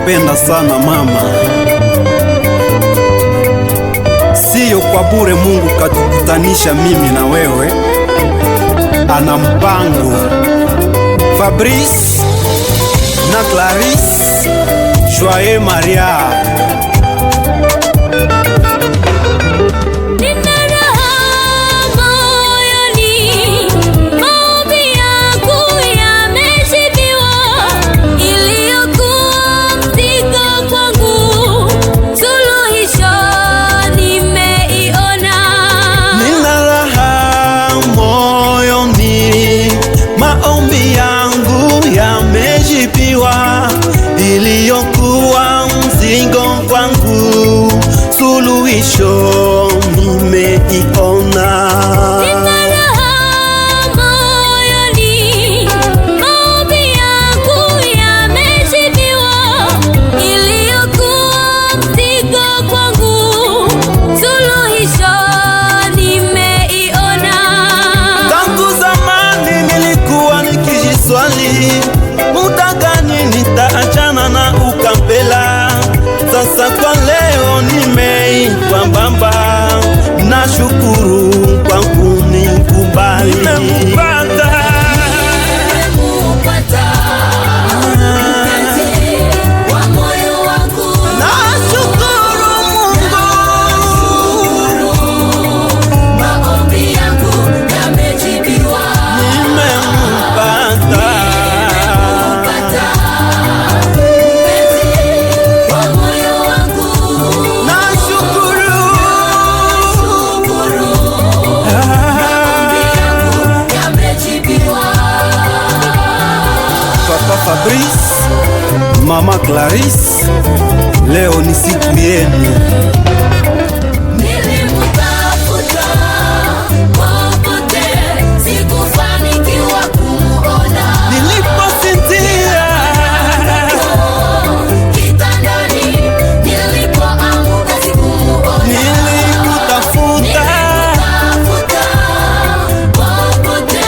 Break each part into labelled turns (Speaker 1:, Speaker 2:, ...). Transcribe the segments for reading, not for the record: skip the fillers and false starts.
Speaker 1: nakupenda sana mama, siyo kwa bure Mungu katukutanisha mimi na wewe, ana mpango. Fabrice na Clarisse, joyeux mariage.
Speaker 2: Iliyokuwa mzigo kwangu, suluhisho nimeiona.
Speaker 3: Nina raha moyoni, maombi yangu yamejibiwa. Iliyokuwa mzigo kwangu, suluhisho nimeiona.
Speaker 2: Tangu zamani nilikuwa nikijiswali, muda gani nitaachana na ukapela. Sasa kwa leo nimeitwa baba, na shukuru kwa kunikubali. Nimempata
Speaker 3: mpenzi wa moyo wangu,
Speaker 2: nashukuru Mungu,
Speaker 3: maombi yangu yamejibiwa.
Speaker 2: nimempata.
Speaker 1: Papa Fabrice, Mama Clarisse, leo ni siku yenu.
Speaker 3: Nilimtafuta popote, sikufanikiwa kumuona.
Speaker 2: Niliposinzia
Speaker 3: Kitandani nilipoamka sikumuona.
Speaker 2: nilikutafuta,
Speaker 3: Popote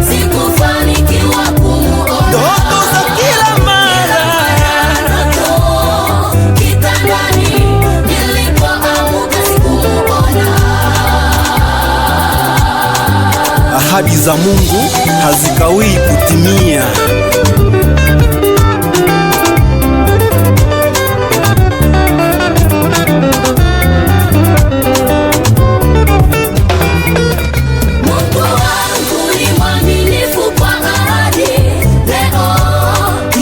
Speaker 3: sikufanikiwa kumuona.
Speaker 2: ndoto za kila mara.
Speaker 3: Kitandani nilipoamka sikumuona.
Speaker 1: Ahadi za Mungu hazikawii kutimia.
Speaker 3: Mungu wangu ni mwaminifu kwa ahadi, leo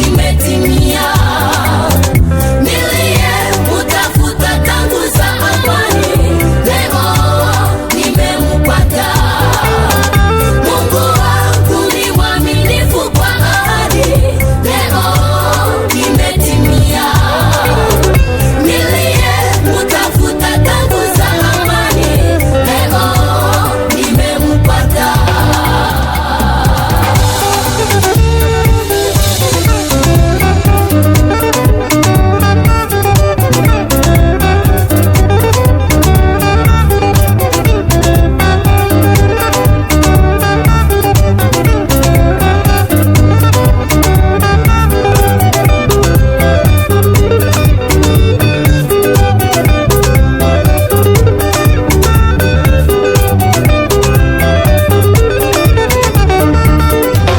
Speaker 3: imetimia. Niliyemtafuta tangu zamani, leo nimempata. Mungu wangu ni mwaminifu kwa ahadi, leo imetimia. Niliyemtafuta tangu zamani, leo nimempata.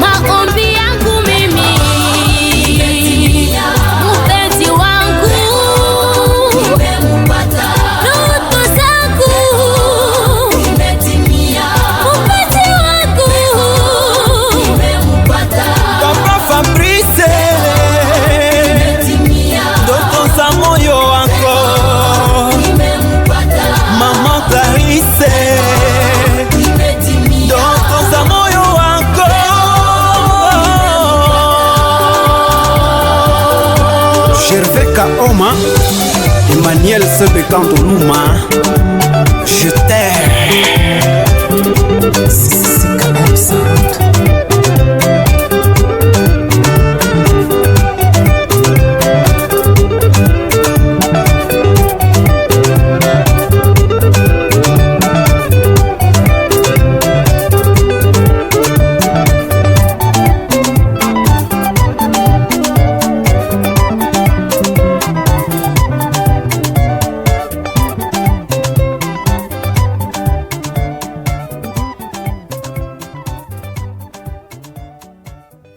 Speaker 3: Maombi yangu mimi, mpenzi wangu, nimempata. Ndoto zangu zimetimia, mpenzi wangu, nimempata.
Speaker 2: Papa Fabrice,
Speaker 3: Zimetimia,
Speaker 2: ndoto za moyo wako.
Speaker 3: nimempata.
Speaker 2: Mama Clarisse,
Speaker 3: Zimetimia,
Speaker 2: ndoto za moyo wako.
Speaker 1: Gervais Kaoma, Emmanuel Sebekanto Luma, je t'aime.